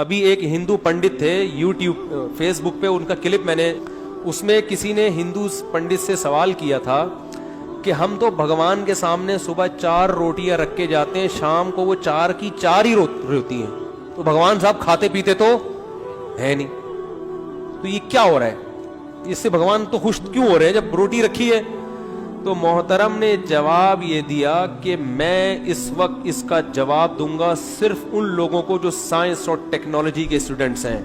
ابھی ایک ہندو پنڈت تھے یوٹیوب فیس بک پہ ان کا کلپ میں نے, اس میں کسی نے ہندو پنڈت سے سوال کیا تھا کہ ہم تو بھگوان کے سامنے صبح 4 روٹیاں رکھ کے جاتے ہیں, شام کو وہ 4 کی 4 ہی ہوتی ہیں, تو بھگوان صاحب کھاتے پیتے تو ہے نہیں, تو یہ کیا ہو رہا ہے, اس سے بھگوان تو خوش کیوں ہو رہے ہیں جب روٹی رکھی ہے؟ تو محترم نے جواب یہ دیا کہ میں اس وقت اس کا جواب دوں گا صرف ان لوگوں کو جو سائنس اور ٹیکنالوجی کے اسٹوڈنٹس ہیں.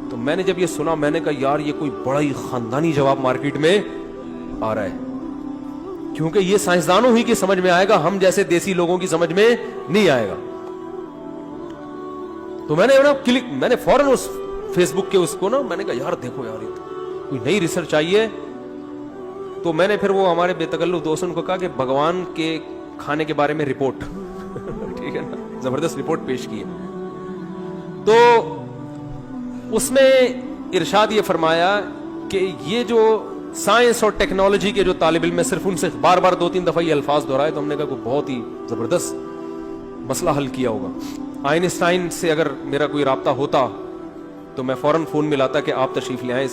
تو میں نے جب یہ سنا میں نے کہا یار یہ کوئی بڑا ہی خاندانی جواب مارکیٹ میں آ رہا ہے, کیونکہ یہ سائنسدانوں ہی کی سمجھ میں آئے گا, ہم جیسے دیسی لوگوں کی سمجھ میں نہیں آئے گا. تو میں نے فوراً اس فیس بک کے اس کو نا میں نے کہا یار دیکھو یار یہ کوئی نئی ریسرچ آئیے. تو میں نے پھر وہ ہمارے بے تکلف دوستوں کو کہا کہ بھگوان کے کھانے کے بارے میں رپورٹ ٹھیک ہے نا, زبردست رپورٹ پیش کی ہے. تو اس میں ارشاد یہ فرمایا کہ یہ جو سائنس اور ٹیکنالوجی کے جو طالب علم, میں صرف ان سے بار بار 2-3 دفعہ یہ الفاظ دہرائے, تو ہم نے کہا کوئی بہت ہی زبردست مسئلہ حل کیا ہوگا. آئنسٹائن سے اگر میرا کوئی رابطہ ہوتا تو میں فوراً فون ملاتا کہ آپ تشریف لے آئیں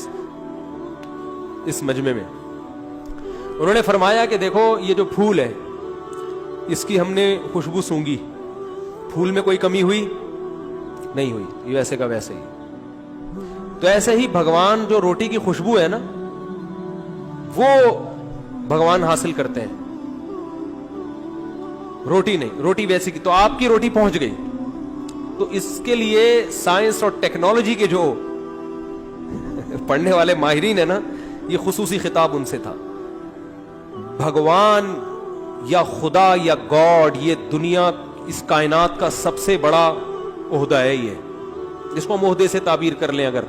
اس مجمع میں. انہوں نے فرمایا کہ دیکھو یہ جو پھول ہے اس کی ہم نے خوشبو سونگی, پھول میں کوئی کمی ہوئی نہیں ہوئی, یہ ویسے کا ویسے ہی. تو ایسے ہی بھگوان جو روٹی کی خوشبو ہے نا وہ بھگوان حاصل کرتے ہیں, روٹی نہیں, روٹی ویسی کی. تو آپ کی روٹی پہنچ گئی, تو اس کے لیے سائنس اور ٹیکنالوجی کے جو پڑھنے والے ماہرین ہیں نا, یہ خصوصی خطاب ان سے تھا. بھگوان یا خدا یا گاڈ یہ دنیا اس کائنات کا سب سے بڑا عہدہ ہے, یہ جس کو ہم عہدے سے تعبیر کر لیں اگر,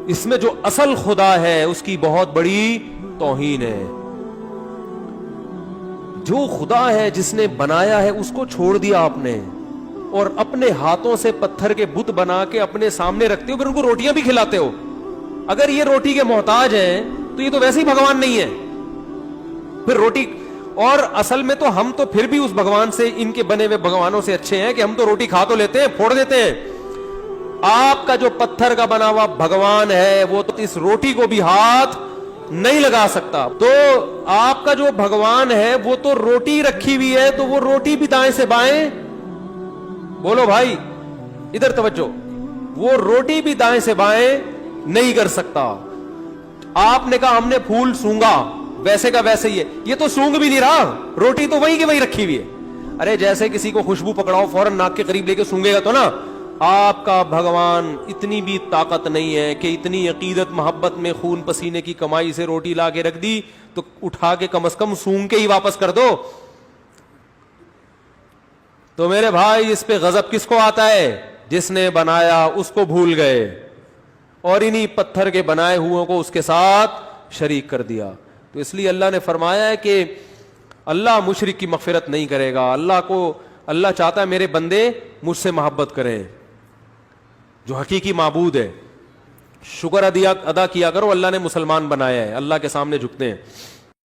اس میں جو اصل خدا ہے اس کی بہت بڑی توہین ہے. جو خدا ہے جس نے بنایا ہے اس کو چھوڑ دیا آپ نے, اور اپنے ہاتھوں سے پتھر کے بت بنا کے اپنے سامنے رکھتے ہو, پھر ان کو روٹیاں بھی کھلاتے ہو. اگر یہ روٹی کے محتاج ہیں تو یہ تو ویسے ہی بھگوان نہیں ہے پھر روٹی. اور اصل میں تو ہم تو پھر بھی اس بھگوان سے, ان کے بنے ہوئے بھگوانوں سے اچھے ہیں کہ ہم تو روٹی کھا تو لیتے ہیں, پھوڑ دیتے ہیں. آپ کا جو پتھر کا بنا ہوا بھگوان ہے وہ تو اس روٹی کو بھی ہاتھ نہیں لگا سکتا. تو آپ کا جو بھگوان ہے وہ تو روٹی رکھی ہوئی ہے, تو وہ روٹی بھی دائیں سے بائیں, بولو بھائی ادھر توجہ, وہ روٹی بھی دائیں سے بائیں نہیں کر سکتا. آپ نے کہا ہم نے پھول سونگا, ویسے کا ویسے ہی ہے, یہ تو سونگ بھی نہیں رہا, روٹی تو وہی کی وہی رکھی ہوئی ہے. ارے جیسے کسی کو خوشبو پکڑاؤ فوراً ناک کے قریب لے کے سونگے گا تو نا. آپ کا بھگوان اتنی بھی طاقت نہیں ہے کہ اتنی عقیدت محبت میں خون پسینے کی کمائی سے روٹی لا کے رکھ دی تو اٹھا کے کم از کم سونگ کے ہی واپس کر دو. تو میرے بھائی اس پہ غضب کس کو آتا ہے؟ جس نے بنایا اس کو بھول گئے اور انہی پتھر کے بنائے ہوئے کو اس کے ساتھ شریک کر دیا. تو اس لیے اللہ نے فرمایا ہے کہ اللہ مشرک کی مغفرت نہیں کرے گا. اللہ چاہتا ہے میرے بندے مجھ سے محبت کریں, جو حقیقی معبود ہے. شکر ادا کیا کرو, اللہ نے مسلمان بنایا ہے, اللہ کے سامنے جھکتے ہیں.